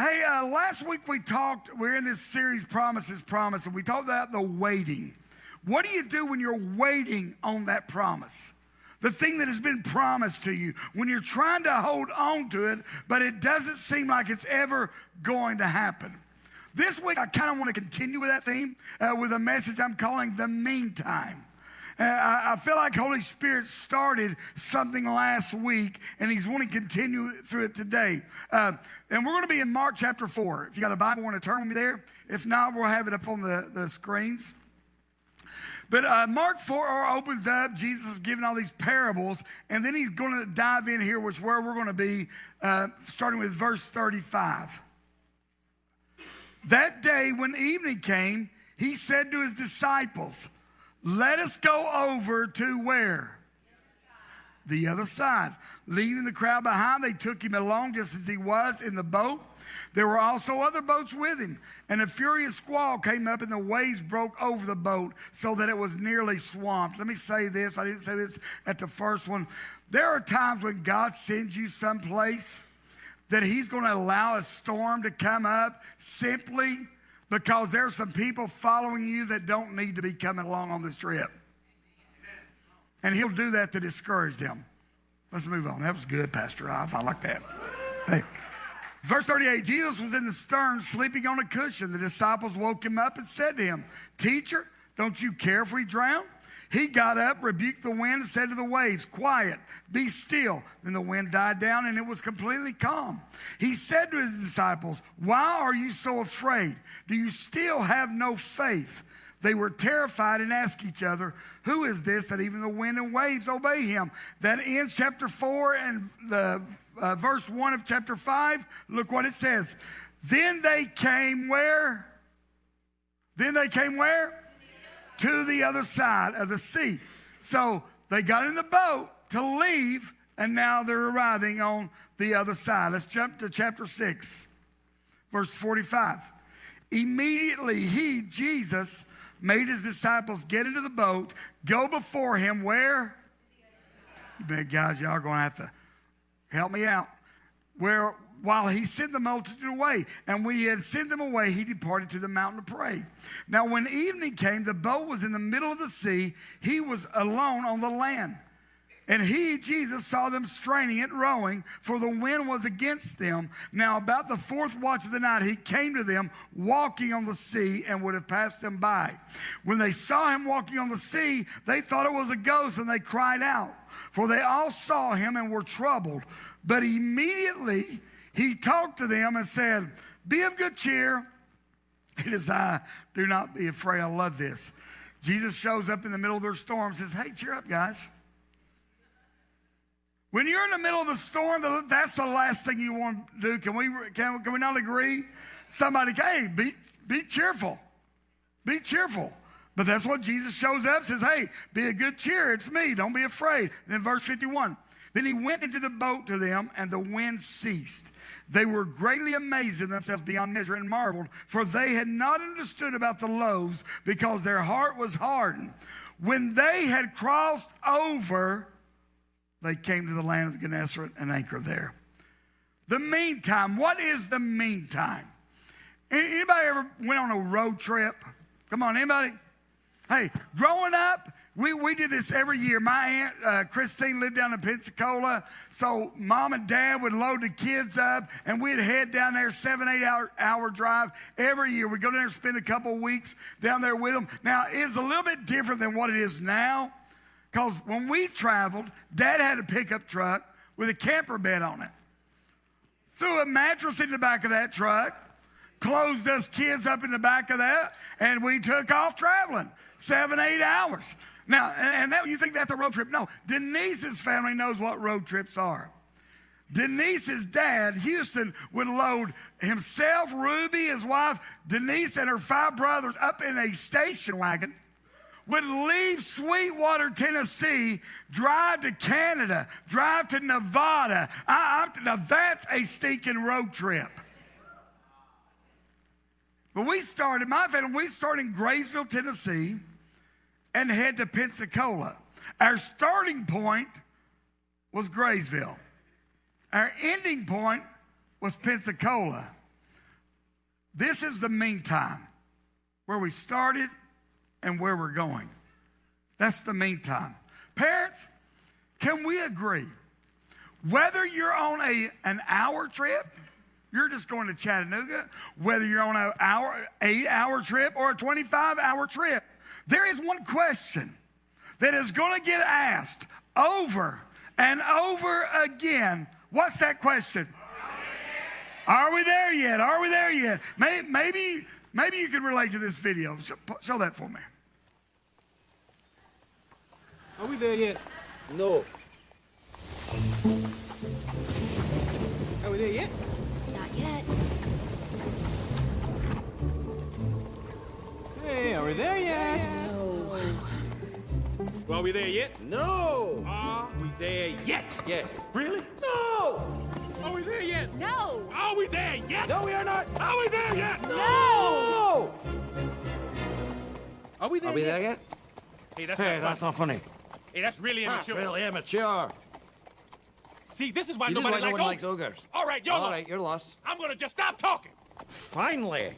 Hey, last week we're in this series, Promises, Promise, and we talked about the waiting. What do you do when you're waiting on that promise? The thing that has been promised to you, when you're trying to hold on to it, but it doesn't seem like it's ever going to happen. This week, I kind of want to continue with that theme with a message I'm calling The Meantime. I feel like Holy Spirit started something last week, and He's wanting to continue through it today. And we're going to be in Mark chapter 4. If you got a Bible, want to turn with me there. If not, we'll have it up on the screens. But Mark 4 opens up. Jesus is giving all these parables, and then He's going to dive in here, which is where we're going to be, starting with verse 35. That day when evening came, He said to His disciples, "Let us go over to where?" The other side. Leaving the crowd behind, they took Him along just as He was in the boat. There were also other boats with Him, and a furious squall came up, and the waves broke over the boat so that it was nearly swamped. Let me say this. I didn't say this at the first one. There are times when God sends you someplace that He's going to allow a storm to come up simply because there are some people following you that don't need to be coming along on this trip. And He'll do that to discourage them. Let's move on. That was good, Pastor. I like that. Hey. Verse 38, Jesus was in the stern sleeping on a cushion. The disciples woke Him up and said to Him, "Teacher, don't you care if we drown?" He got up, rebuked the wind, and said to the waves, "Quiet, be still." Then the wind died down, and it was completely calm. He said to His disciples, "Why are you so afraid? Do you still have no faith?" They were terrified and asked each other, "Who is this that even the wind and waves obey Him?" That ends chapter 4 and the verse 1 of chapter 5. Look what it says. Then they came where? Then they came where? To the other side of the sea. So they got in the boat to leave, and now they're arriving on the other side. Let's jump to chapter 6, verse 45. Immediately He, Jesus, made His disciples get into the boat, go before Him where? You bet, guys, y'all are going to have to help me out. While He sent the multitude away, and when He had sent them away, He departed to the mountain to pray. Now when evening came, the boat was in the middle of the sea. He was alone on the land. And He, Jesus, saw them straining at rowing, for the wind was against them. Now about the fourth watch of the night, He came to them walking on the sea and would have passed them by. When they saw Him walking on the sea, they thought it was a ghost, and they cried out. For they all saw Him and were troubled. But immediately He talked to them and said, "Be of good cheer. It is I. Do not be afraid." I love this. Jesus shows up in the middle of their storm and says, "Hey, cheer up, guys." When you're in the middle of the storm, that's the last thing you want to do. Can we not agree? Somebody, hey, be cheerful. Be cheerful. But that's what Jesus shows up, says, "Hey, be of good cheer. It's me. Don't be afraid." And then verse 51. Then He went into the boat to them, and the wind ceased. They were greatly amazed in themselves beyond measure and marveled, for they had not understood about the loaves, because their heart was hardened. When they had crossed over, they came to the land of Gennesaret and anchored there. The meantime. What is the meantime? Anybody ever went on a road trip? Come on, anybody? Hey, growing up, we did this every year. My aunt Christine lived down in Pensacola, so Mom and Dad would load the kids up, and we'd head down there, 7-8 hour drive every year. We'd go down there and spend a couple of weeks down there with them. Now, it's a little bit different than what it is now, because when we traveled, Dad had a pickup truck with a camper bed on it. Threw a mattress in the back of that truck, closed us kids up in the back of that, and we took off traveling 7-8 hours. Now, and that, you think that's a road trip? No, Denise's family knows what road trips are. Denise's dad, Houston, would load himself, Ruby, his wife, Denise, and her 5 brothers up in a station wagon, would leave Sweetwater, Tennessee, drive to Canada, drive to Nevada. Now that's a stinking road trip. But my family started in Graysville, Tennessee, and head to Pensacola. Our starting point was Graysville. Our ending point was Pensacola. This is the meantime, where we started and where we're going. That's the meantime. Parents, can we agree? Whether you're on an hour trip, you're just going to Chattanooga, whether you're on an 8-hour trip or a 25-hour trip, there is one question that is going to get asked over and over again. What's that question? Are we there yet? Are we there yet? Maybe you can relate to this video. Show that for me. Are we there yet? No. Are we there yet? Not yet. Hey, are we there yet? No. Well, are we there yet? No. Are we there yet? Yes. Really? No. Are we there yet? No. Are we there yet? No, we are not. Are we there yet? No. Are we there Are we yet? there yet? Hey, that's Hey, not that's not funny. Hey, that's really That's immature. really immature. See, this is why See, this is nobody why no one likes likes ogres. ogres. All right, you're All lost. right, you're lost. I'm gonna just stop talking. Finally.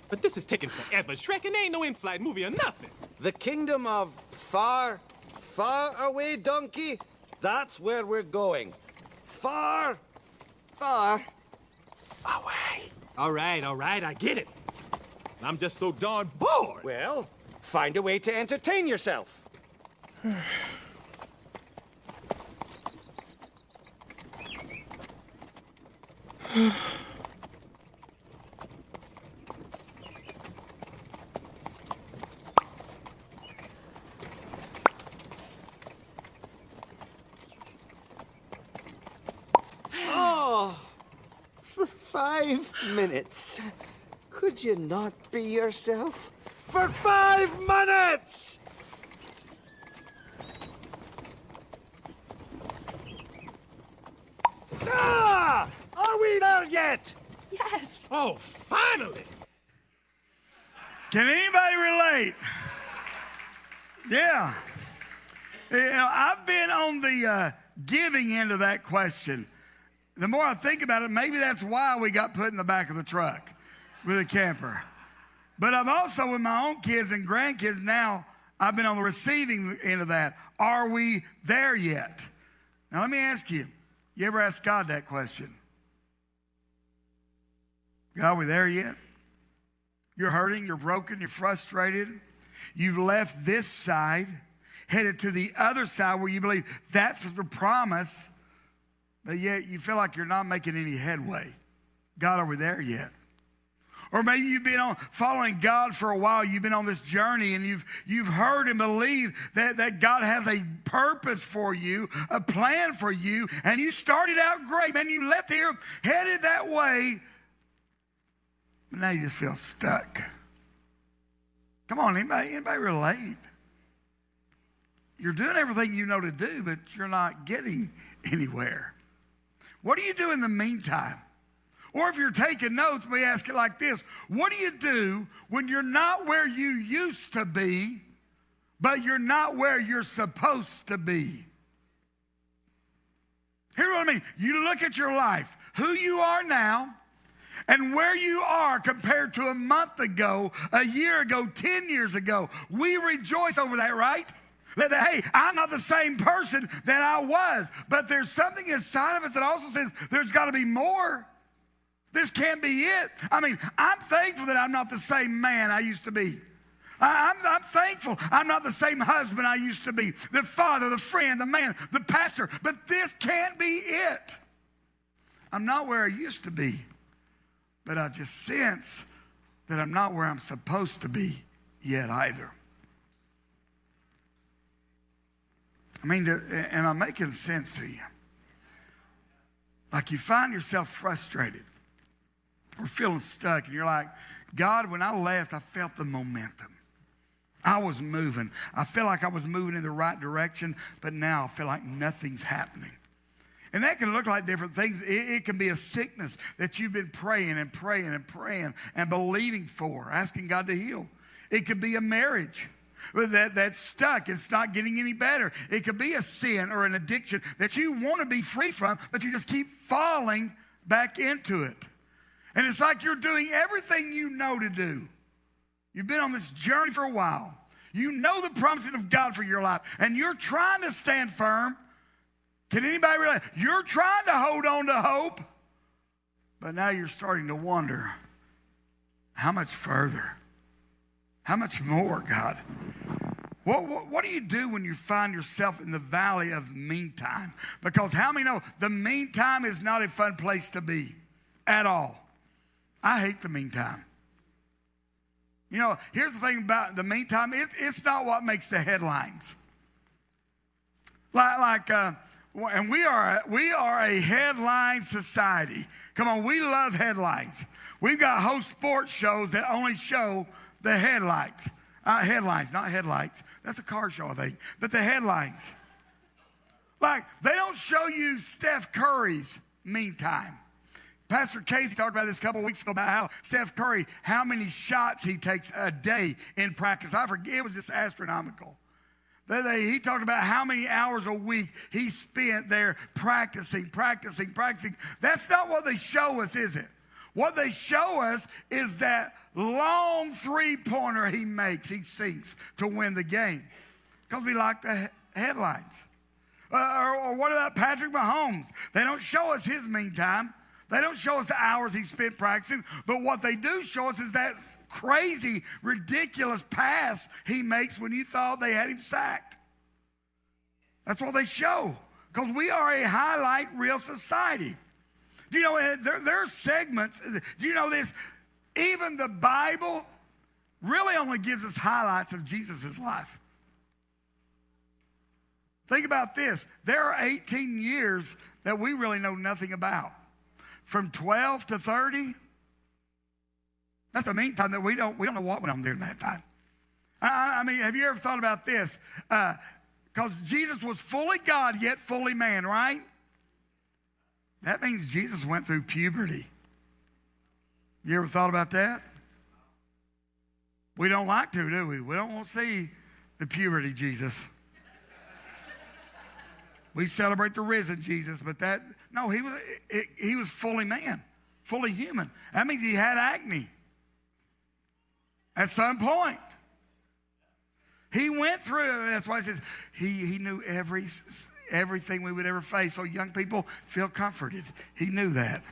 But this is taking forever. Shrek, and there ain't no in-flight movie or nothing. The kingdom of far, far away, donkey. That's where we're going. Far, far away. All right, I get it. I'm just so darn bored. Well, find a way to entertain yourself. Oh, for 5 minutes. Could you not be yourself? For 5 minutes! Ah! Are we there yet? Yes. Oh, finally. Can anybody relate? Yeah. You know, I've been on the giving end of that question. The more I think about it, maybe that's why we got put in the back of the truck with a camper. But I've also, with my own kids and grandkids now, I've been on the receiving end of that. Are we there yet? Now, let me ask you, you ever ask God that question? God, are we there yet? You're hurting, you're broken, you're frustrated. You've left this side, headed to the other side where you believe that's the promise, but yet you feel like you're not making any headway. God, are we there yet? Or maybe you've been following God for a while. You've been on this journey and you've heard and believed that God has a purpose for you, a plan for you, and you started out great, man. You left here headed that way, but now you just feel stuck. Come on, anybody relate? You're doing everything you know to do, but you're not getting anywhere. What do you do in the meantime? Or if you're taking notes, we ask it like this. What do you do when you're not where you used to be, but you're not where you're supposed to be? Here's what I mean. You look at your life, who you are now, and where you are compared to a month ago, a year ago, 10 years ago. We rejoice over that, right? That, hey, I'm not the same person that I was, but there's something inside of us that also says there's got to be more. This can't be it. I mean, I'm thankful that I'm not the same man I used to be. I'm thankful I'm not the same husband I used to be, the father, the friend, the man, the pastor, but this can't be it. I'm not where I used to be, but I just sense that I'm not where I'm supposed to be yet either. I mean, am I making sense to you? Like you find yourself frustrated or feeling stuck, and you're like, God, when I left, I felt the momentum. I was moving. I felt like I was moving in the right direction, but now I feel like nothing's happening. And that can look like different things. It can be a sickness that you've been praying and praying and praying and believing for, asking God to heal. It could be a marriage that's stuck. It's not getting any better. It could be a sin or an addiction that you want to be free from, but you just keep falling back into it. And it's like you're doing everything you know to do. You've been on this journey for a while. You know the promises of God for your life, and you're trying to stand firm. Can anybody realize? You're trying to hold on to hope, but now you're starting to wonder, how much further? How much more, God? What do you do when you find yourself in the valley of meantime? Because how many know the meantime is not a fun place to be at all? I hate the meantime. You know, here's the thing about the meantime. It's not what makes the headlines. And we are a headline society. Come on, we love headlines. We've got whole sports shows that only show the headlights. Headlines, not headlights. That's a car show, I think. But the headlines. Like, they don't show you Steph Curry's meantime. Pastor Casey talked about this a couple of weeks ago about how Steph Curry, how many shots he takes a day in practice. I forget, it was just astronomical. He talked about how many hours a week he spent there practicing. That's not what they show us, is it? What they show us is that long three-pointer he makes, he sinks to win the game. Because we like the headlines. Or what about Patrick Mahomes? They don't show us his meantime. They don't show us the hours he spent practicing. But what they do show us is that crazy, ridiculous pass he makes when you thought they had him sacked. That's what they show. Because we are a highlight reel society. Do you know, there are segments. Do you know this? Even the Bible really only gives us highlights of Jesus' life. Think about this. There are 18 years that we really know nothing about. From 12 to 30, that's the meantime that we don't know what went on during that time. I mean, have you ever thought about this? Because Jesus was fully God, yet fully man, right? That means Jesus went through puberty. You ever thought about that? We don't like to, do we? We don't want to see the puberty Jesus. We celebrate the risen Jesus, but he was fully man, fully human. That means he had acne at some point. He went through it. That's why it says he knew everything we would ever face. So young people, feel comforted. He knew that.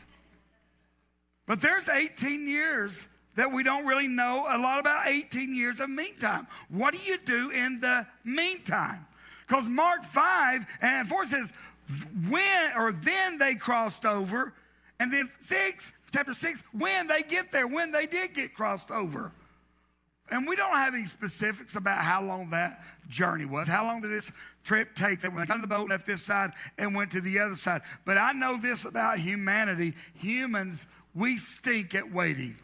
But there's 18 years that we don't really know a lot about. 18 years of meantime. What do you do in the meantime? Because Mark 5 and 4 says, then they crossed over. And then chapter 6, when they get there, when they did get crossed over. And we don't have any specifics about how long that journey was. How long did this trip take? That when they got on the boat, left this side, and went to the other side. But I know this about humanity. Humans, we stink at waiting.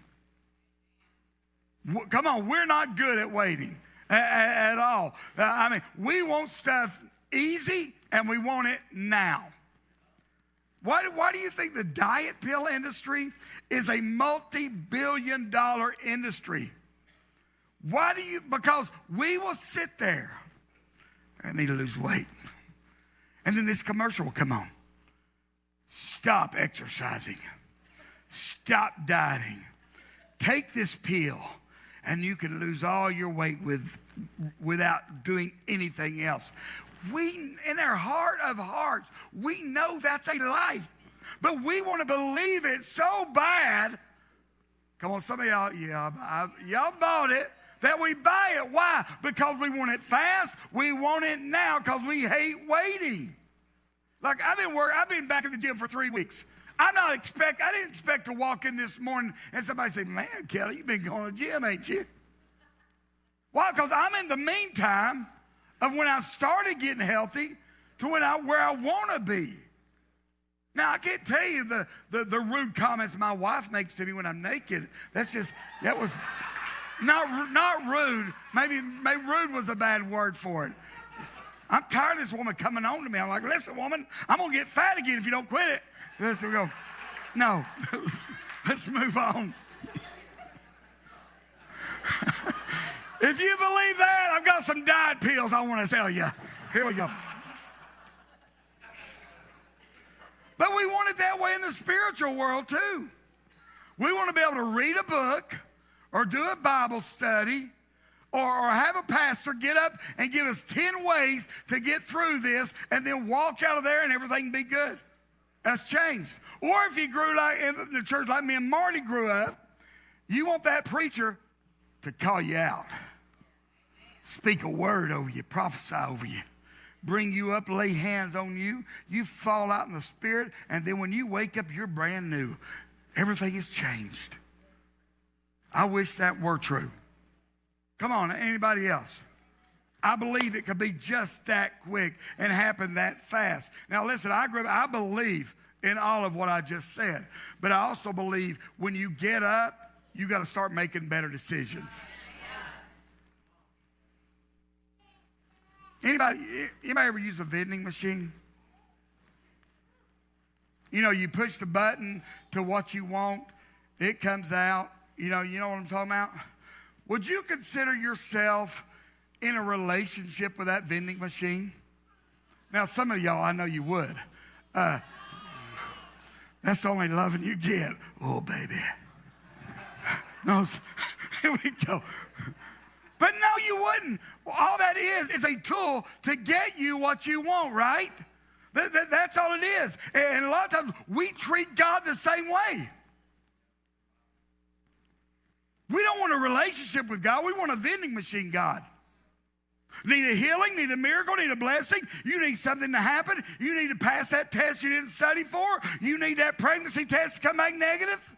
Come on, we're not good at waiting at all. I mean, we want stuff easy, and we want it now. Why do you think the diet pill industry is a multi-billion-dollar industry? Because we will sit there. I need to lose weight. And then this commercial will come on. Stop exercising. Stop dieting. Take this pill, and you can lose all your weight without doing anything else. We, in our heart of hearts, we know that's a lie. But we want to believe it so bad. Come on, some of y'all, y'all bought it. That we buy it. Why? Because we want it fast. We want it now because we hate waiting. Like I've been back in the gym for 3 weeks. I didn't expect to walk in this morning and somebody say, man, Kelly, you've been going to the gym, ain't you? Why? Because I'm in the meantime of when I started getting healthy to where I want to be. Now, I can't tell you the rude comments my wife makes to me when I'm naked. That was not rude. Maybe rude was a bad word for it. I'm tired of this woman coming on to me. I'm like, listen, woman, I'm going to get fat again if you don't quit it. Let's go. No, let's move on. If you believe that, I've got some diet pills I want to sell you. Here we go. But we want it that way in the spiritual world too. We want to be able to read a book or do a Bible study or have a pastor get up and give us 10 ways to get through this and then walk out of there and everything be good. That's changed. Or if you grew like in the church like me and Marty grew up, you want that preacher to call you out. Speak a word over you, prophesy over you, bring you up, lay hands on you. You fall out in the spirit, and then when you wake up, you're brand new. Everything has changed. I wish that were true. Come on, anybody else? I believe it could be just that quick and happen that fast. Now listen, I believe in all of what I just said, but I also believe when you get up, you got to start making better decisions. Anybody ever use a vending machine? You know, you push the button to what you want, it comes out. You know what I'm talking about? Would you consider yourself in a relationship with that vending machine? Now, some of y'all, I know you would. That's the only loving you get. Oh, baby. No, here we go. But no, you wouldn't. All that is a tool to get you what you want, right? That's all it is. And a lot of times we treat God the same way. We don't want a relationship with God. We want a vending machine God. Need a healing, need a miracle, need a blessing. You need something to happen. You need to pass that test you didn't study for. You need that pregnancy test to come back negative,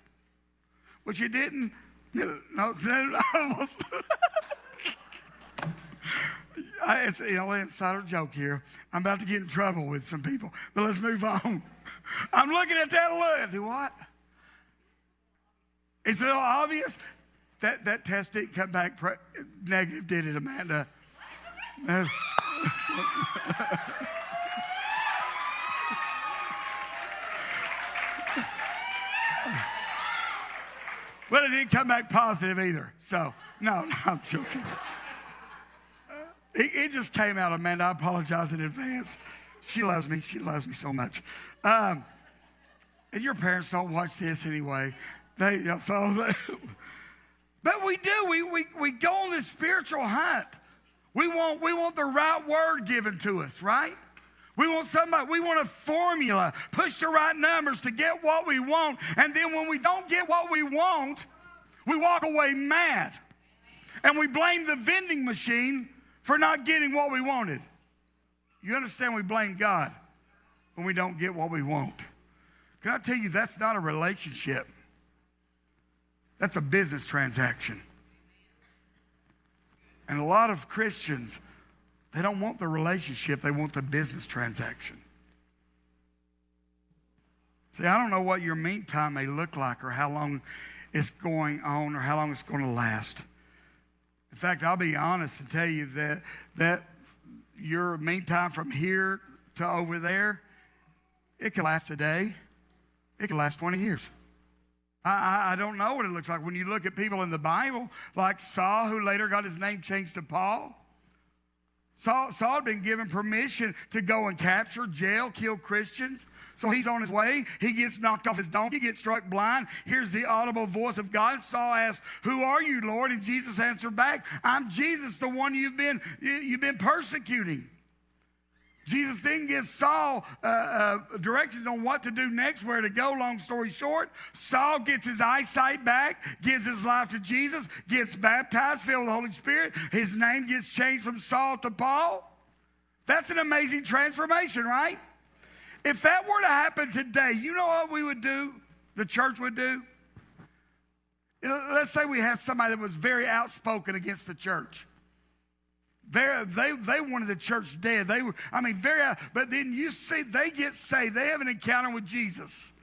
which you didn't. No, almost. It's an insider joke here. I'm about to get in trouble with some people, but let's move on. I'm looking at that look. Do what? It's a little obvious. That test didn't come back negative, did it, Amanda? No. Well, it didn't come back positive either. So, no, I'm joking. It just came out, Amanda. I apologize in advance. She loves me. She loves me so much. And your parents don't watch this anyway. But we do. We go on this spiritual hunt. We want the right word given to us, right? We want a formula, push the right numbers to get what we want. And then when we don't get what we want, we walk away mad. And we blame the vending machine for not getting what we wanted. You understand, we blame God when we don't get what we want. Can I tell you, that's not a relationship. That's a business transaction. And a lot of Christians, they don't want the relationship, they want the business transaction. See, I don't know what your meantime may look like or how long it's going on or how long it's going to last. In fact, I'll be honest and tell you that your meantime from here to over there, it could last a day. It could last 20 years. I don't know what it looks like. When you look at people in the Bible, like Saul, who later got his name changed to Paul. Saul had been given permission to go and capture, jail, kill Christians. So he's on his way. He gets knocked off his donkey, gets struck blind. Here's the audible voice of God. Saul asks, "Who are you, Lord?" And Jesus answered back, "I'm Jesus, the one you've been persecuting." Jesus then gives Saul directions on what to do next, where to go. Long story short, Saul gets his eyesight back, gives his life to Jesus, gets baptized, filled with the Holy Spirit. His name gets changed from Saul to Paul. That's an amazing transformation, right? If that were to happen today, you know what we would do, the church would do? Let's say we had somebody that was very outspoken against the church. They wanted the church dead. They were, very, but then you see they get saved. They have an encounter with Jesus.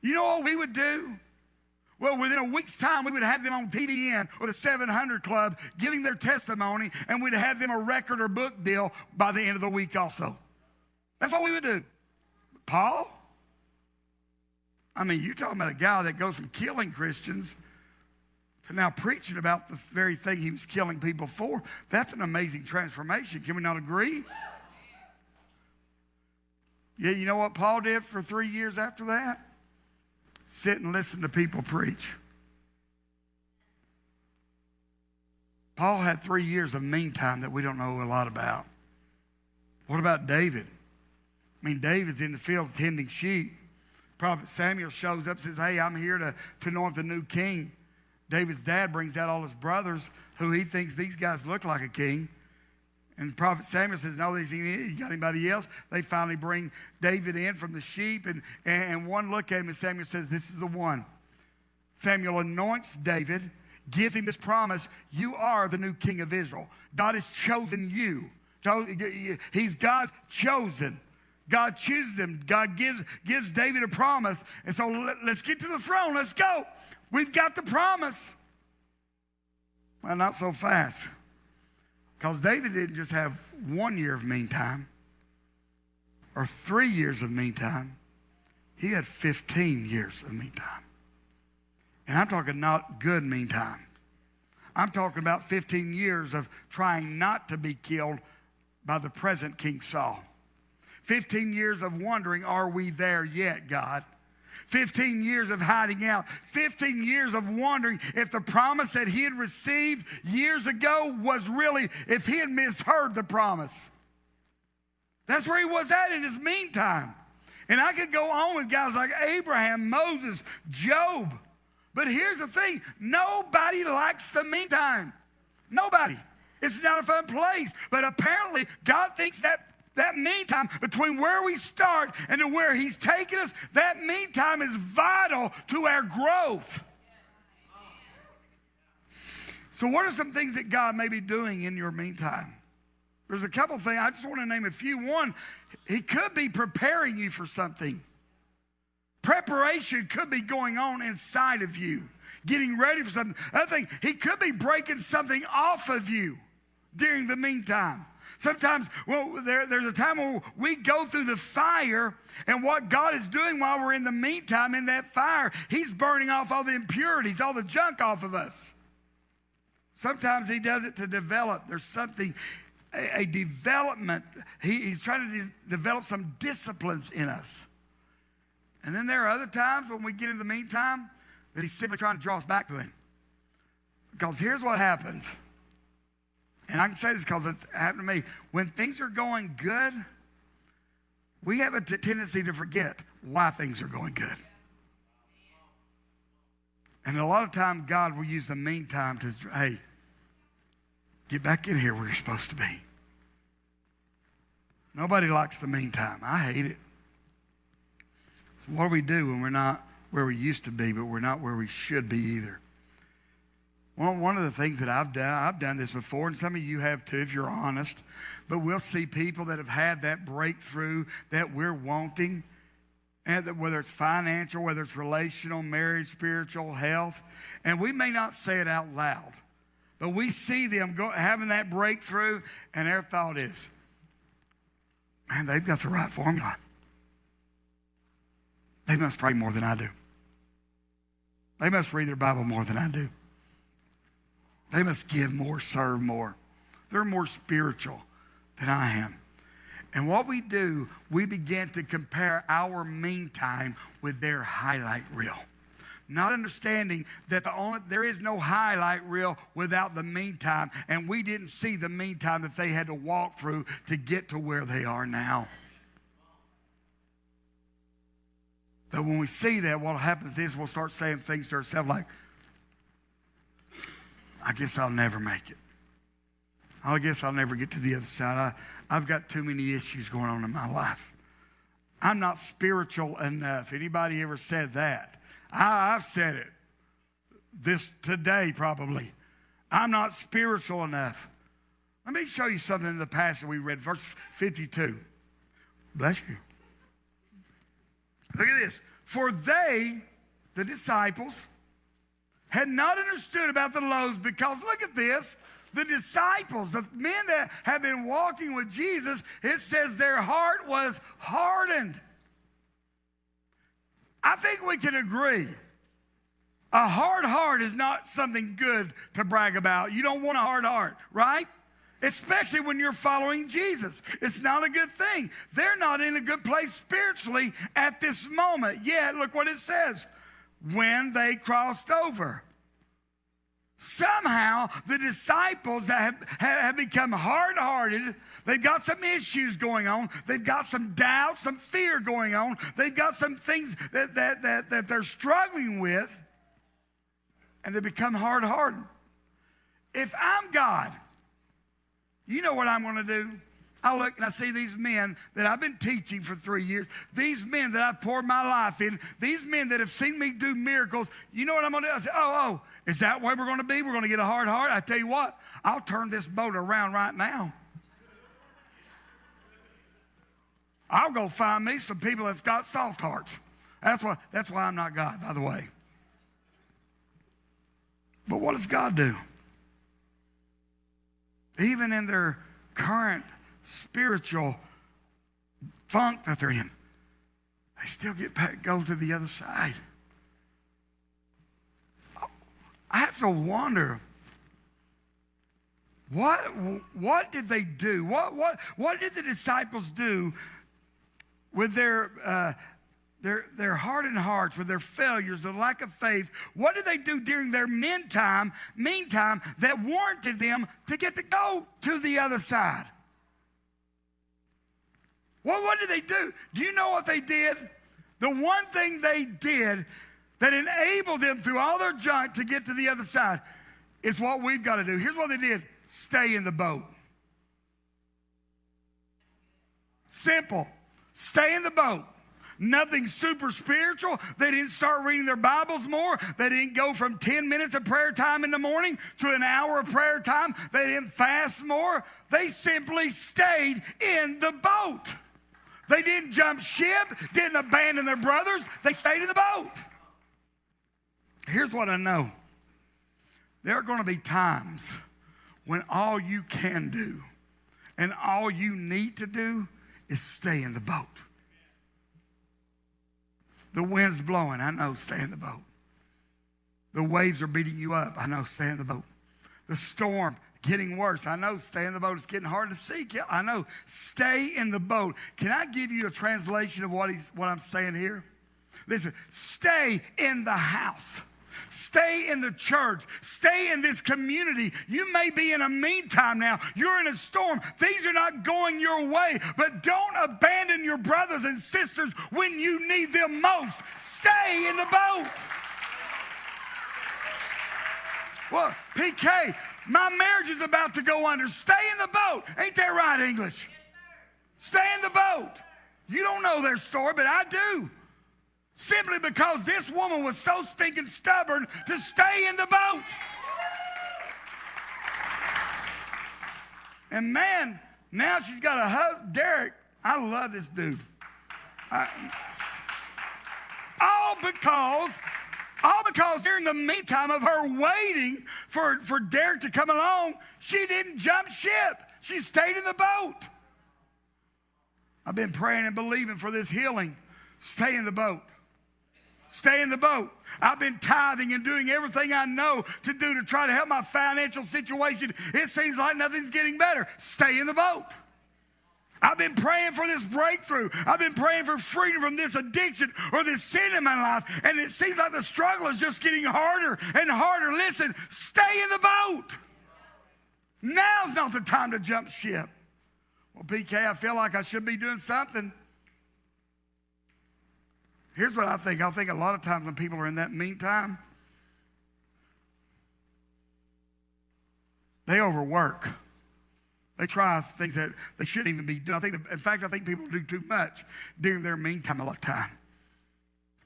You know what we would do? Well, within a week's time, we would have them on TBN or the 700 Club giving their testimony, and we'd have them a record or book deal by the end of the week also. That's what we would do. Paul? You're talking about a guy that goes from killing Christians to now preaching about the very thing he was killing people for. That's an amazing transformation. Can we not agree? Yeah, you know what Paul did for 3 years after that? sit and listen to people preach. Paul had 3 years of meantime that we don't know a lot about. What about David? I mean, David's in the field tending sheep. Prophet Samuel shows up and says, hey, I'm here to anoint the new king. David's dad brings out all his brothers who he thinks these guys look like a king. And Prophet Samuel says, no, you got anybody else? They finally bring David in from the sheep, and one look at him, and Samuel says, this is the one. Samuel anoints David, gives him this promise, you are the new king of Israel. God has chosen you. He's God's chosen. God chooses him. God gives David a promise. And so let's get to the throne. Let's go. We've got the promise. Well, not so fast. Because David didn't just have 1 year of meantime or 3 years of meantime. He had 15 years of meantime. And I'm talking not good meantime. I'm talking about 15 years of trying not to be killed by the present King Saul. 15 years of wondering, are we there yet, God? 15 years of hiding out. 15 years of wondering if the promise that he had received years ago was really, if he had misheard the promise. That's where he was at in his meantime. And I could go on with guys like Abraham, Moses, Job. But here's the thing. Nobody likes the meantime. Nobody. It's not a fun place. But apparently God thinks that meantime between where we start and to where he's taken us, that meantime is vital to our growth. So what are some things that God may be doing in your meantime? There's a couple things. I just want to name a few. One, he could be preparing you for something. Preparation could be going on inside of you, getting ready for something. Another thing, he could be breaking something off of you during the meantime. Sometimes, there's a time where we go through the fire, and what God is doing while we're in the meantime in that fire, he's burning off all the impurities, all the junk off of us. Sometimes he does it to develop. There's something, a development. He's trying to develop some disciplines in us. And then there are other times when we get in the meantime that he's simply trying to draw us back to him. Because here's what happens. And I can say this because it's happened to me. When things are going good, we have a tendency to forget why things are going good. And a lot of time, God will use the meantime to, hey, get back in here where you're supposed to be. Nobody likes the meantime. I hate it. So what do we do when we're not where we used to be, but we're not where we should be either? Well, one of the things that I've done this before, and some of you have too, if you're honest, but we'll see people that have had that breakthrough that we're wanting, and whether it's financial, whether it's relational, marriage, spiritual, health, and we may not say it out loud, but we see them having that breakthrough, and their thought is, man, they've got the right formula. They must pray more than I do. They must read their Bible more than I do. They must give more, serve more. They're more spiritual than I am. And what we do, we begin to compare our meantime with their highlight reel. Not understanding that there is no highlight reel without the meantime. And we didn't see the meantime that they had to walk through to get to where they are now. But when we see that, what happens is we'll start saying things to ourselves like, I guess I'll never make it. I guess I'll never get to the other side. I've got too many issues going on in my life. I'm not spiritual enough. Anybody ever said that? I've said it this today probably. I'm not spiritual enough. Let me show you something in the passage we read, verse 52. Bless you. Look at this. For they, the disciples, had not understood about the loaves because, look at this, the disciples, the men that have been walking with Jesus, it says their heart was hardened. I think we can agree. A hard heart is not something good to brag about. You don't want a hard heart, right? Especially when you're following Jesus. It's not a good thing. They're not in a good place spiritually at this moment. Yet, look what it says. when they crossed over. Somehow, the disciples that have become hard-hearted, they've got some issues going on. They've got some doubt, some fear going on. They've got some things that they're struggling with, and they become hard-hearted. If I'm God, you know what I'm going to do? I look and I see these men that I've been teaching for 3 years, these men that I've poured my life in, these men that have seen me do miracles. You know what I'm going to do? I say, oh, is that where we're going to be? We're going to get a hard heart? I tell you what, I'll turn this boat around right now. I'll go find me some people that's got soft hearts. That's why I'm not God, by the way. But what does God do? Even in their current spiritual funk that they're in, they still go to the other side. I have to wonder, what did they do? What did the disciples do with their hardened hearts, with their failures, the lack of faith? What did they do during their meantime that warranted them to get to go to the other side? Well, what did they do? Do you know what they did? The one thing they did that enabled them through all their junk to get to the other side is what we've got to do. Here's what they did. Stay in the boat. Simple. Stay in the boat. Nothing super spiritual. They didn't start reading their Bibles more. They didn't go from 10 minutes of prayer time in the morning to an hour of prayer time. They didn't fast more. They simply stayed in the boat. They didn't jump ship, didn't abandon their brothers. They stayed in the boat. Here's what I know. There are going to be times when all you can do and all you need to do is stay in the boat. The wind's blowing. I know, stay in the boat. The waves are beating you up. I know, stay in the boat. The storm getting worse. I know, stay in the boat. It's getting hard to see. I know, stay in the boat. Can I give you a translation of what I'm saying here? Listen, stay in the house. Stay in the church. Stay in this community. You may be in a meantime now. You're in a storm. Things are not going your way. But don't abandon your brothers and sisters when you need them most. Stay in the boat. Well, PK, my marriage is about to go under. Stay in the boat. Ain't that right, English? Stay in the boat. You don't know their story, but I do. Simply because this woman was so stinking stubborn to stay in the boat. And man, now she's got a husband, Derek. I love this dude. All because during the meantime of her waiting for Derek to come along, she didn't jump ship. She stayed in the boat. I've been praying and believing for this healing. Stay in the boat. Stay in the boat. I've been tithing and doing everything I know to do to try to help my financial situation. It seems like nothing's getting better. Stay in the boat. I've been praying for this breakthrough. I've been praying for freedom from this addiction or this sin in my life. And it seems like the struggle is just getting harder and harder. Listen, stay in the boat. Now's not the time to jump ship. Well, PK, I feel like I should be doing something. Here's what I think. I think a lot of times when people are in that meantime, they overwork. They try things that they shouldn't even be doing. In fact, I think people do too much during their meantime a lot of time.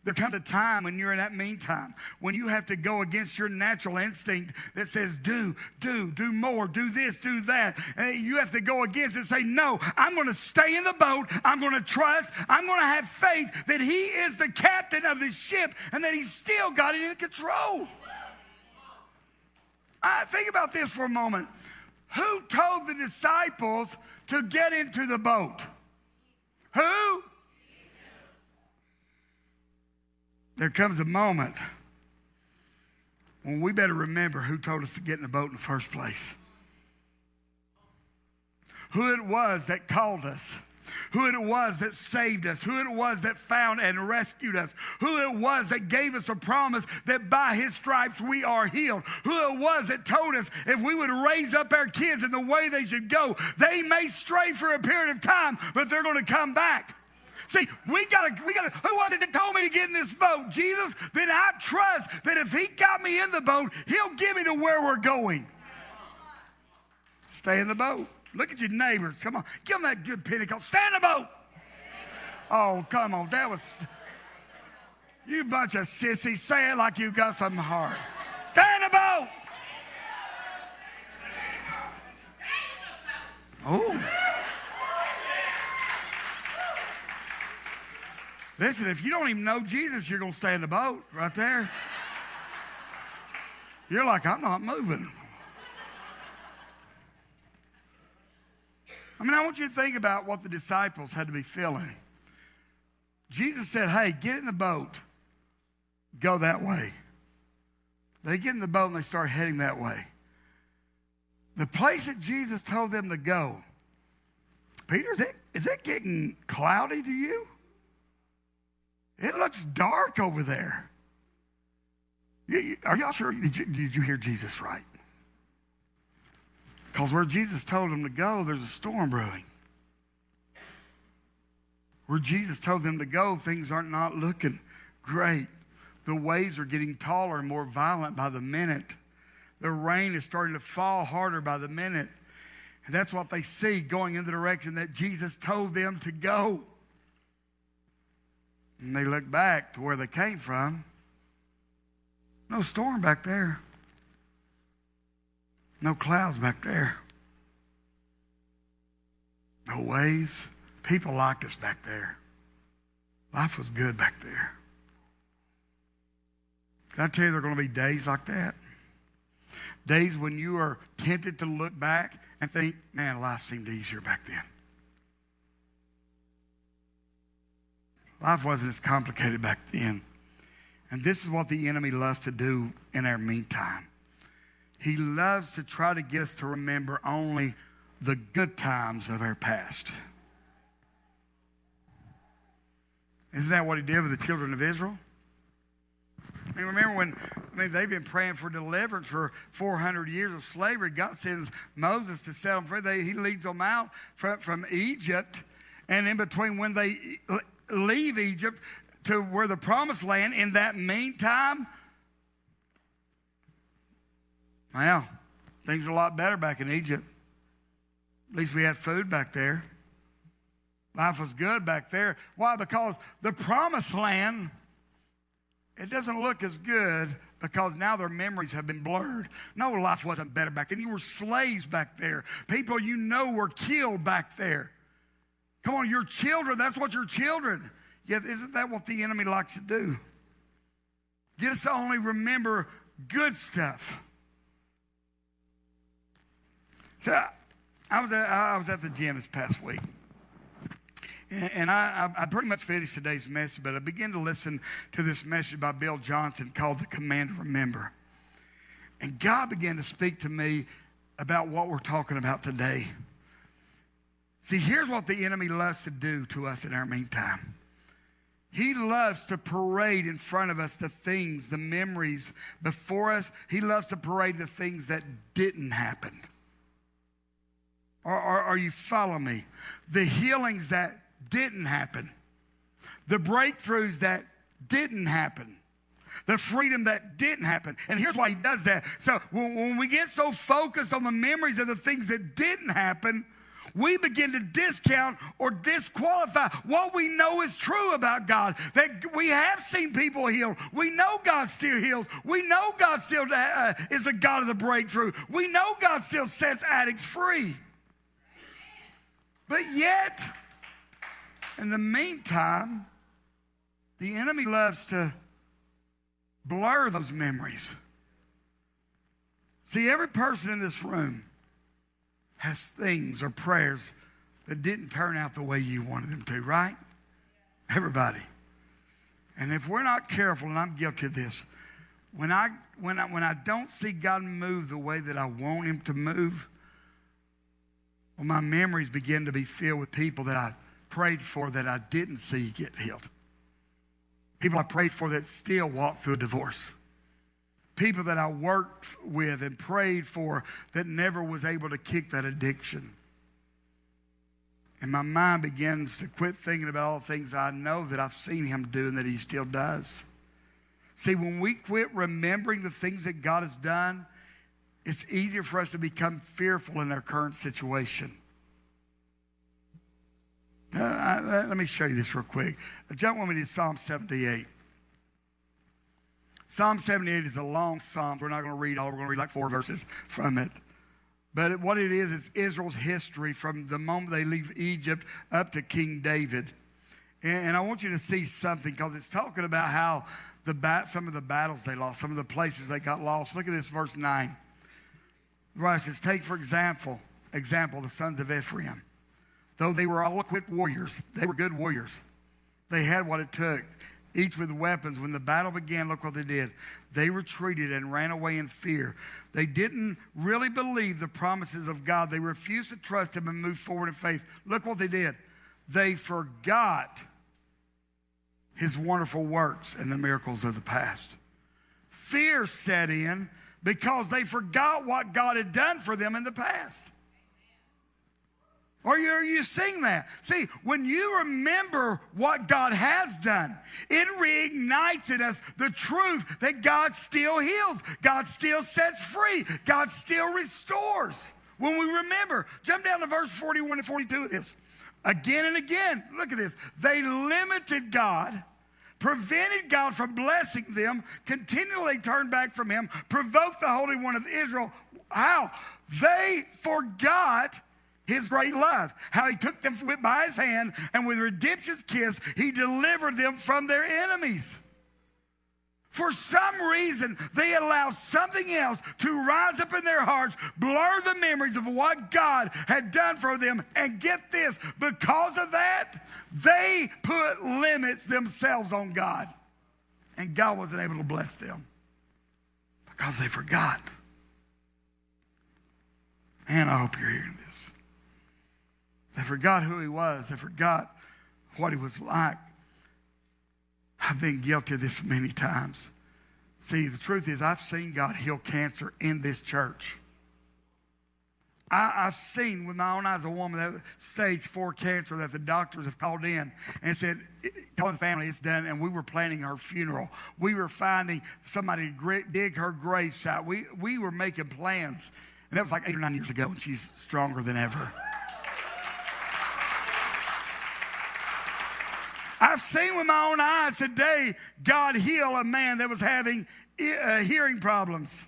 There comes a time when you're in that meantime, when you have to go against your natural instinct that says, do more, do this, do that. And you have to go against it and say, no, I'm going to stay in the boat. I'm going to trust. I'm going to have faith that he is the captain of this ship and that he's still got it in control. Think about this for a moment. Who told the disciples to get into the boat? Who? There comes a moment when we better remember who told us to get in the boat in the first place. Who it was that called us who it was that saved us, who it was that found and rescued us, who it was that gave us a promise that by his stripes we are healed, who it was that told us if we would raise up our kids in the way they should go, they may stray for a period of time, but they're going to come back. See, we gotta, who was it that told me to get in this boat? Jesus? Then I trust that if he got me in the boat, he'll get me to where we're going. Stay in the boat. Look at your neighbors. Come on. Give them that good Pentecost. Stay in the boat. Oh, come on. That was, you bunch of sissies. Say it like you got some heart. Stay in the boat. Oh. Listen, if you don't even know Jesus, you're going to stay in the boat right there. You're like, I'm not moving. I mean, I want you to think about what the disciples had to be feeling. Jesus said, hey, get in the boat. Go that way. They get in the boat and they start heading that way. The place that Jesus told them to go, Peter, is it getting cloudy to you? It looks dark over there. Are y'all sure? Did you hear Jesus right? Because where Jesus told them to go, there's a storm brewing. Where Jesus told them to go, things are not looking great. The waves are getting taller and more violent by the minute. The rain is starting to fall harder by the minute. And that's what they see going in the direction that Jesus told them to go. And they look back to where they came from. No storm back there. No clouds back there. No waves. People liked us back there. Life was good back there. Can I tell you there are going to be days like that? Days when you are tempted to look back and think, man, life seemed easier back then. Life wasn't as complicated back then. And this is what the enemy loves to do in our meantime. He loves to try to get us to remember only the good times of our past. Isn't that what he did with the children of Israel? I mean, remember when they've been praying for deliverance for 400 years of slavery. God sends Moses to set them free. He leads them out from Egypt. And in between when they leave Egypt to where the promised land, in that meantime, well, things are a lot better back in Egypt. At least we had food back there. Life was good back there. Why? Because the promised land, it doesn't look as good because now their memories have been blurred. No, life wasn't better back then. You were slaves back there. People you know were killed back there. Come on, your children, that's what your children. Yet isn't that what the enemy likes to do? Get us to only remember good stuff. So I was at the gym this past week. And I pretty much finished today's message, but I began to listen to this message by Bill Johnson called The Command to Remember. And God began to speak to me about what we're talking about today. See, here's what the enemy loves to do to us in our meantime. He loves to parade in front of us the things, the memories before us. He loves to parade the things that didn't happen. Are you following me? The healings that didn't happen. The breakthroughs that didn't happen. The freedom that didn't happen. And here's why he does that. So when we get so focused on the memories of the things that didn't happen, we begin to discount or disqualify what we know is true about God. That we have seen people healed. We know God still heals. We know God still is a God of the breakthrough. We know God still sets addicts free. But yet, in the meantime, the enemy loves to blur those memories. See, every person in this room has things or prayers that didn't turn out the way you wanted them to, right? Everybody. And if we're not careful, and I'm guilty of this, when I don't see God move the way that I want him to move, well, my memories begin to be filled with people that prayed for that I didn't see get healed. People I prayed for that still walk through a divorce. People that I worked with and prayed for that never was able to kick that addiction. And my mind begins to quit thinking about all the things I know that I've seen him do and that he still does. See, when we quit remembering the things that God has done, it's easier for us to become fearful in our current situation. Let me show you this real quick. Jump with me to Psalm 78. Psalm 78 is a long psalm. We're not going to read all. We're going to read like 4 verses from it. But what it is Israel's history from the moment they leave Egypt up to King David. And I want you to see something because it's talking about how some of the battles they lost, some of the places they got lost. Look at this, verse 9. The writer says, take for example, the sons of Ephraim. Though they were all equipped warriors, they were good warriors. They had what it took, each with weapons. When the battle began, look what they did. They retreated and ran away in fear. They didn't really believe the promises of God. They refused to trust him and move forward in faith. Look what they did. They forgot his wonderful works and the miracles of the past. Fear set in because they forgot what God had done for them in the past. Are you seeing that? See, when you remember what God has done, it reignites in us the truth that God still heals, God still sets free, God still restores. When we remember, jump down to verse 41 and 42 of this. Again and again, look at this. They limited God, prevented God from blessing them, continually turned back from him, provoked the Holy One of Israel. How? They forgot his great love, how he took them by his hand, and with redemption's kiss, he delivered them from their enemies. For some reason, they allow something else to rise up in their hearts, blur the memories of what God had done for them, and get this, because of that, they put limits themselves on God, and God wasn't able to bless them because they forgot. Man, I hope you're hearing this. They forgot who he was. They forgot what he was like. I've been guilty of this many times. See, the truth is I've seen God heal cancer in this church. I've seen with my own eyes a woman that had stage 4 cancer that the doctors have called in and said, calling the family, it's done, and we were planning her funeral. We were finding somebody to dig her gravesite. We were making plans. And that was like 8 or 9 years ago, and she's stronger than ever. I've seen with my own eyes today God heal a man that was having hearing problems.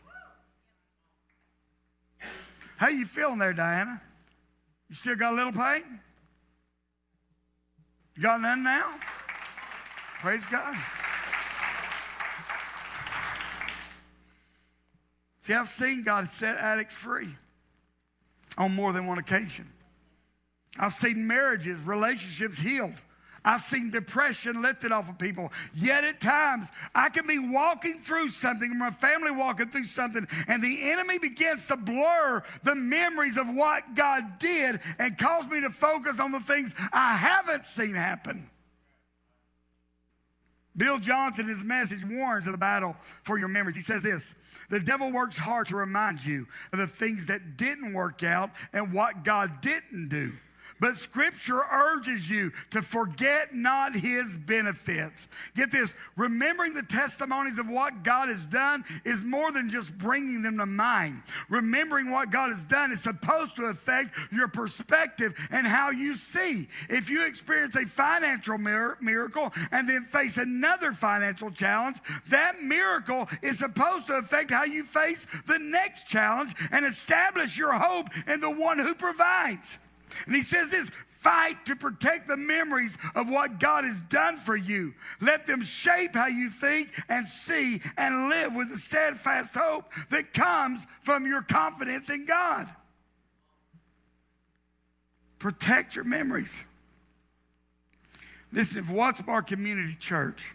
How you feeling there, Diana? You still got a little pain? You got none now? Praise God. See, I've seen God set addicts free on more than one occasion. I've seen marriages, relationships healed. I've seen depression lifted off of people. Yet at times, I can be walking through something, or my family walking through something, and the enemy begins to blur the memories of what God did and cause me to focus on the things I haven't seen happen. Bill Johnson, in his message, warns of the battle for your memories. He says this: the devil works hard to remind you of the things that didn't work out and what God didn't do. But Scripture urges you to forget not his benefits. Get this, remembering the testimonies of what God has done is more than just bringing them to mind. Remembering what God has done is supposed to affect your perspective and how you see. If you experience a financial miracle and then face another financial challenge, that miracle is supposed to affect how you face the next challenge and establish your hope in the one who provides. And he says this: fight to protect the memories of what God has done for you. Let them shape how you think and see and live with the steadfast hope that comes from your confidence in God. Protect your memories. Listen, if Watts Bar Community Church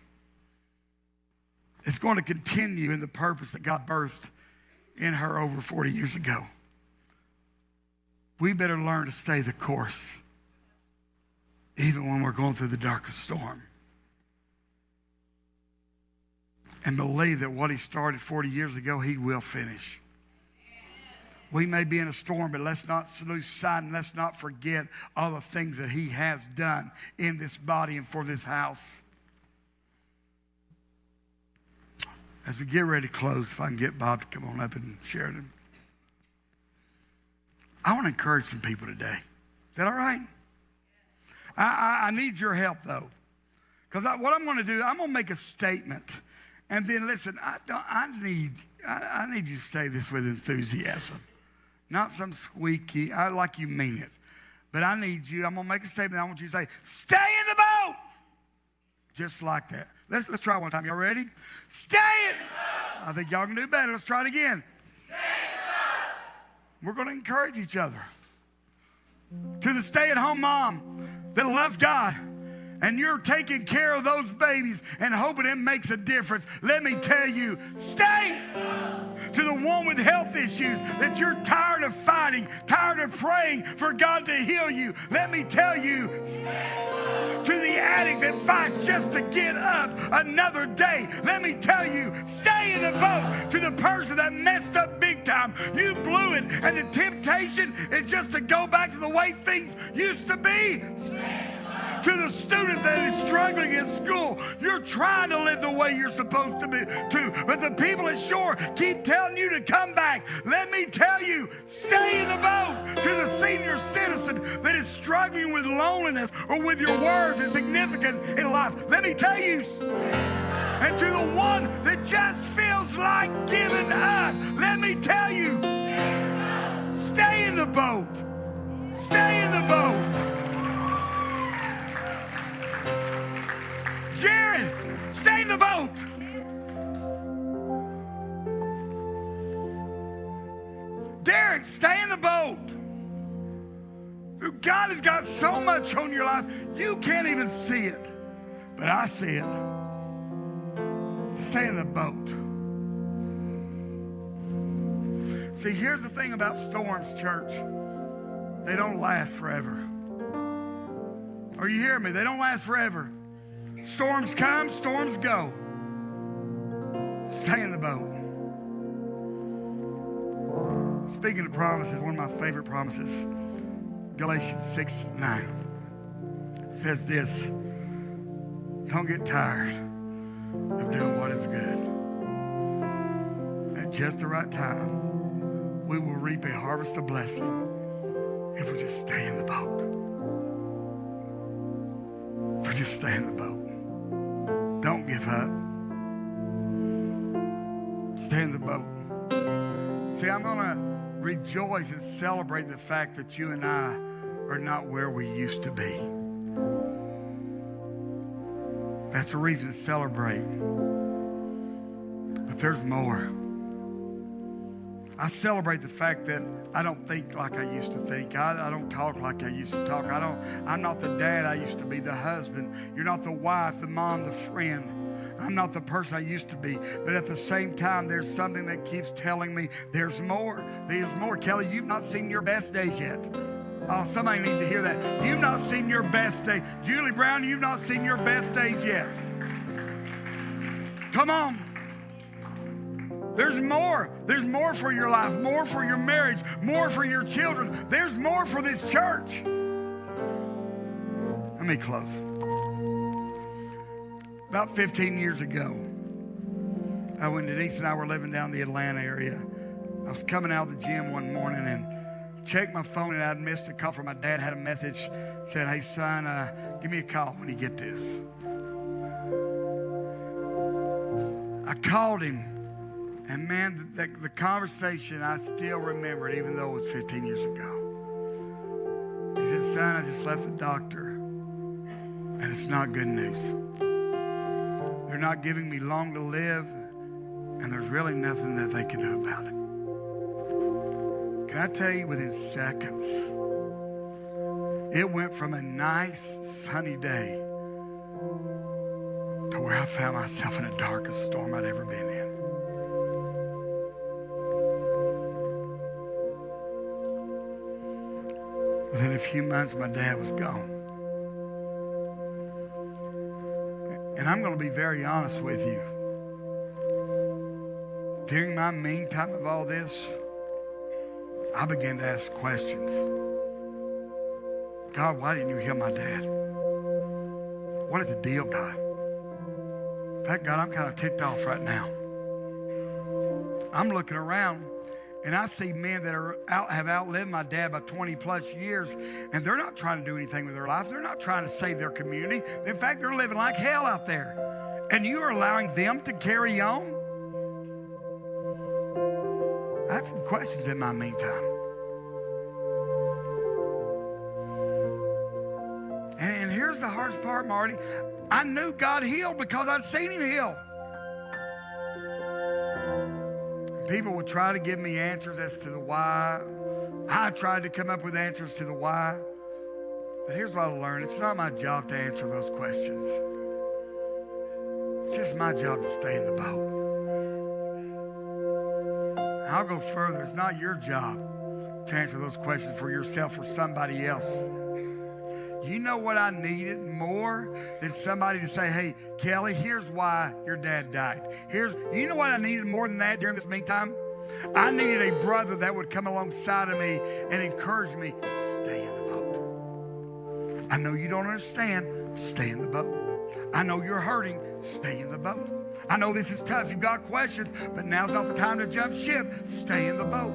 is going to continue in the purpose that God birthed in her over 40 years ago, we better learn to stay the course even when we're going through the darkest storm. And believe that what he started 40 years ago, he will finish. We may be in a storm, but let's not lose sight and let's not forget all the things that he has done in this body and for this house. As we get ready to close, if I can get Bob to come on up and share them. I want to encourage some people today. Is that all right? I need your help, though. Because what I'm going to do, I'm going to make a statement. And then, listen, I need you to say this with enthusiasm. Not some squeaky, I like you mean it. But I need you, I'm going to make a statement. I want you to say, stay in the boat. Just like that. Let's try one time. Y'all ready? Stay in the boat. I think y'all can do better. Let's try it again. Stay in the boat. We're going to encourage each other. To the stay-at-home mom that loves God, and you're taking care of those babies and hoping it makes a difference, let me tell you, stay. To the one with health issues that you're tired of fighting, tired of praying for God to heal you, let me tell you, stay. To the addict that fights just to get up another day, let me tell you, stay in the boat. To the person that messed up big time, you blew it, and the temptation is just to go back to the way things used to be. Stay. To the student that is struggling in school, you're trying to live the way you're supposed to be, but the people at shore keep telling you to come back. Let me tell you, stay in the boat. To the senior citizen that is struggling with loneliness or with your worth and significant in life, let me tell you. And to the one that just feels like giving up, let me tell you, stay in the boat. Stay in the boat. Jared, stay in the boat. Derek, stay in the boat. God has got so much on your life, you can't even see it. But I see it. Stay in the boat. See, here's the thing about storms, church. They don't last forever. Are you hearing me? They don't last forever. Storms come, storms go. Stay in the boat. Speaking of promises, one of my favorite promises, Galatians 6:9 says this: don't get tired of doing what is good. At just the right time, we will reap a harvest of blessing if we just stay in the boat. If we just stay in the boat. Don't give up. Stay in the boat. See, I'm going to rejoice and celebrate the fact that you and I are not where we used to be. That's a reason to celebrate. But there's more. I celebrate the fact that I don't think like I used to think. I don't talk like I used to talk. I'm not the dad I used to be, the husband. You're not the wife, the mom, the friend. I'm not the person I used to be. But at the same time, there's something that keeps telling me there's more. There's more. Kelly, you've not seen your best days yet. Oh, somebody needs to hear that. You've not seen your best day. Julie Brown, you've not seen your best days yet. Come on. There's more. There's more for your life, more for your marriage, more for your children. There's more for this church. Let me close. About 15 years ago, when Denise and I were living down the Atlanta area, I was coming out of the gym one morning and checked my phone, and I'd missed a call from my dad. Had a message, said, hey, son, give me a call when you get this. I called him. And man, the conversation, I still remember it, even though it was 15 years ago. He said, son, I just left the doctor, and it's not good news. They're not giving me long to live, and there's really nothing that they can do about it. Can I tell you, within seconds, it went from a nice, sunny day to where I found myself in the darkest storm I'd ever been in. Within a few months, my dad was gone. And I'm going to be very honest with you. During my meantime of all this, I began to ask questions. God, why didn't you heal my dad? What is the deal, God? In fact, God, I'm kind of ticked off right now. I'm looking around and I see men that have outlived my dad by 20 plus years, and they're not trying to do anything with their life. They're not trying to save their community. In fact, they're living like hell out there. And you are allowing them to carry on? I had some questions in my meantime. And here's the hardest part, Marty. I knew God healed because I'd seen him heal. People would try to give me answers as to the why. I tried to come up with answers to the why. But here's what I learned. It's not my job to answer those questions. It's just my job to stay in the boat. I'll go further. It's not your job to answer those questions for yourself or somebody else. You know what I needed more than somebody to say, hey, Kelly, here's why your dad died. You know what I needed more than that during this meantime? I needed a brother that would come alongside of me and encourage me, stay in the boat. I know you don't understand, stay in the boat. I know you're hurting, stay in the boat. I know this is tough, you've got questions, but now's not the time to jump ship, stay in the boat.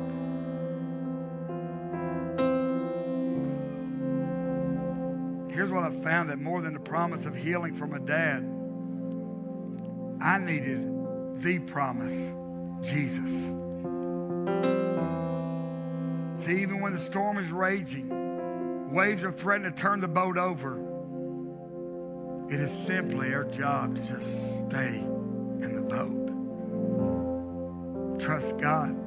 Here's what I found, that more than the promise of healing from a dad, I needed the promise, Jesus. See, even when the storm is raging, waves are threatening to turn the boat over, it is simply our job to just stay in the boat. Trust God,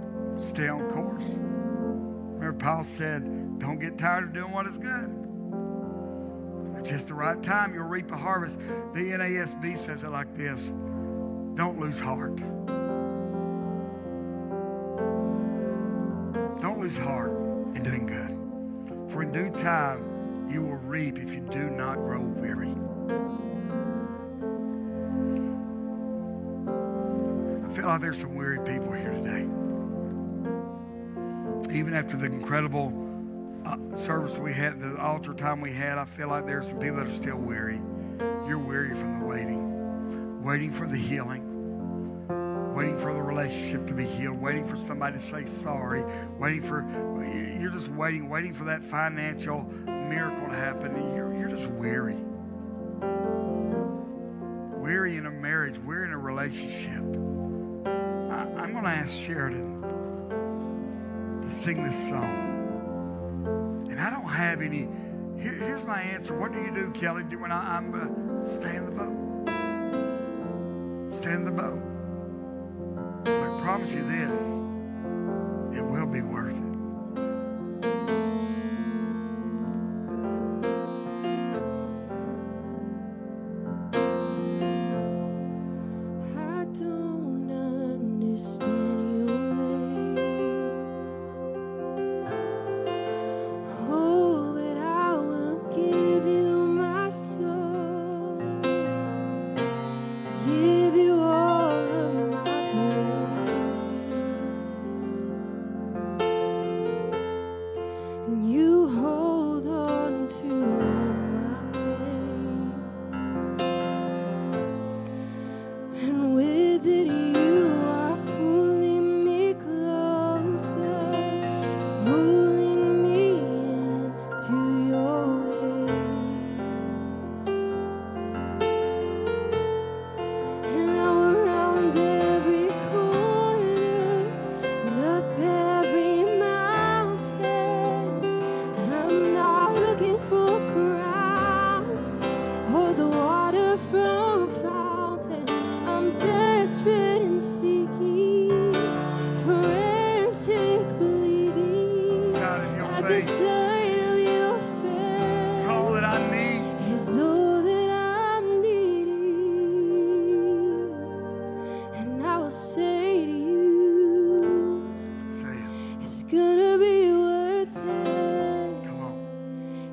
stay on course. Remember, Paul said, don't get tired of doing what is good. At just the right time, you'll reap a harvest. The NASB says it like this: don't lose heart. Don't lose heart in doing good. For in due time, you will reap if you do not grow weary. I feel like there's some weary people here today. Even after the incredible service we had, the altar time we had, I feel like there's some people that are still weary. You're weary from the waiting for the healing, waiting for the relationship to be healed, waiting for somebody to say sorry, you're just waiting for that financial miracle to happen, and you're just weary. Weary in a marriage, weary in a relationship. I'm going to ask Sheridan to sing this song. And I don't have any. Here's my answer. What do you do, Kelly, when I'm going to stay in the boat? Stay in the boat. Because I promise you this, it will be worth it.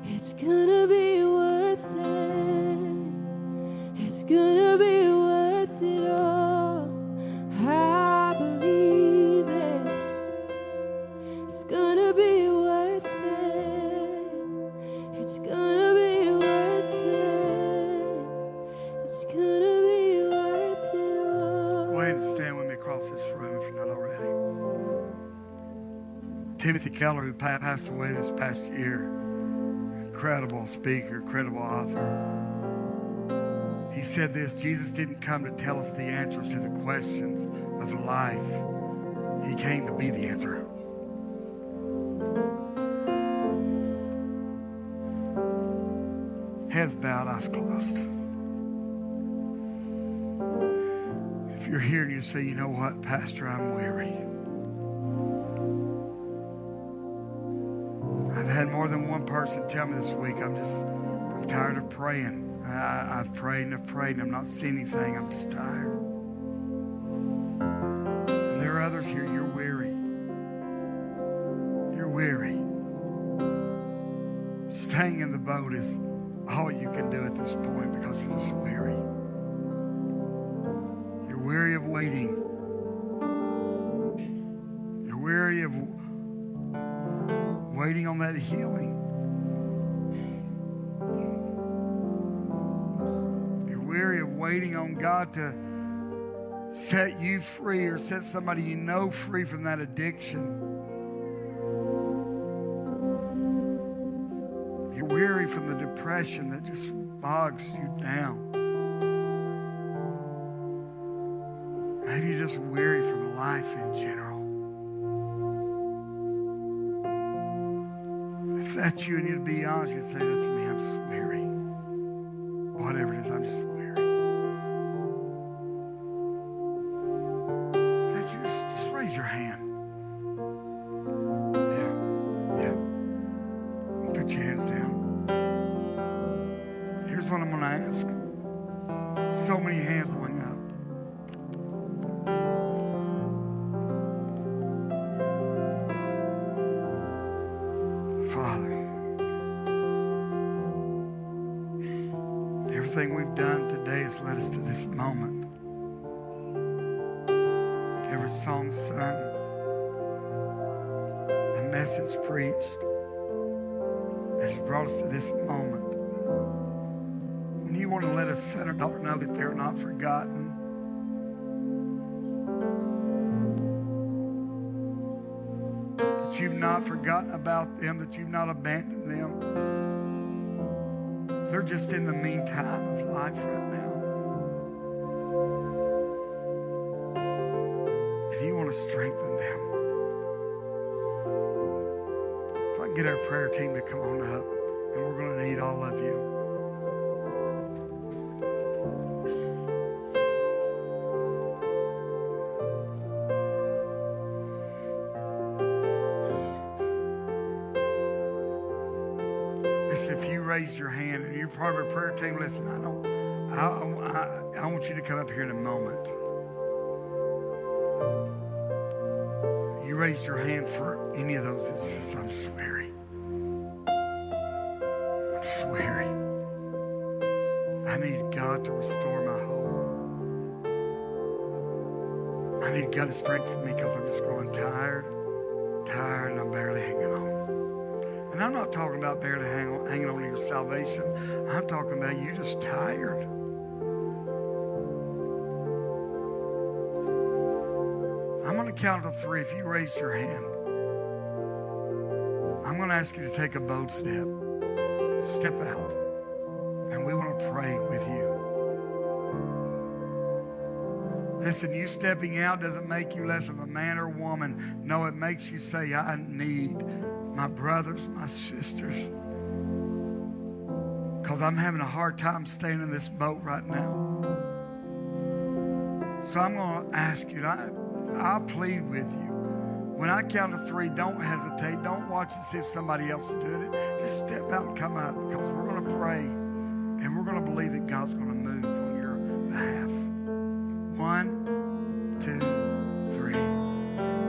It's gonna be worth it. It's gonna be if you're not already. Timothy Keller, who passed away this past year, incredible speaker, incredible author. He said this: Jesus didn't come to tell us the answers to the questions of life. He came to be the answer. Heads bowed, eyes closed. If you're here and you say, you know what, Pastor, I'm weary. I've had more than one person tell me this week, I'm tired of praying. I've prayed and I've prayed and I'm not seeing anything. I'm just tired. And there are others here, you're weary. You're weary. Staying in the boat is all you can do at this point because you're just weary. You're weary of waiting. You're weary of waiting on that healing. You're weary of waiting on God to set you free or set somebody you know free from that addiction. You're weary from the depression that just bogs you down. Maybe you're just weary from life in general. If that's you and you'd be honest, you'd say, that's me, I'm just weary. Whatever it is, I'm just weary. If that's you, just raise your hand. Yeah. Put your hands down. Here's what I'm going to ask. So many hands going up. Father, everything we've done today has led us to this moment. Every song sung, the message preached, has brought us to this moment. When you want to let a sinner know that they're not forgotten, that you've not forgotten about them, that you've not abandoned them. They're just in the meantime of life right now. And you want to strengthen them. If I can get our prayer team to come on up, and we're going to need all of you. Listen, if you raise your hand and you're part of our prayer team, listen, I want you to come up here in a moment. You raised your hand for any of those. It says, I'm just weary. I'm just weary. I need God to restore my hope. I need God to strengthen me because I'm just growing tired, and I'm barely hanging on. And I'm not talking about barely hanging on to your salvation. I'm talking about you just tired. I'm going to count to 3. If you raised your hand, I'm going to ask you to take a bold step. Step out. And we want to pray with you. Listen, you stepping out doesn't make you less of a man or woman. No, it makes you say, I need my brothers, my sisters, because I'm having a hard time staying in this boat right now. So I'm going to ask you, I'll plead with you. When I count to 3, don't hesitate. Don't watch to see if somebody else is doing it. Just step out and come up, because we're going to pray and we're going to believe that God's going to move on your behalf. 1,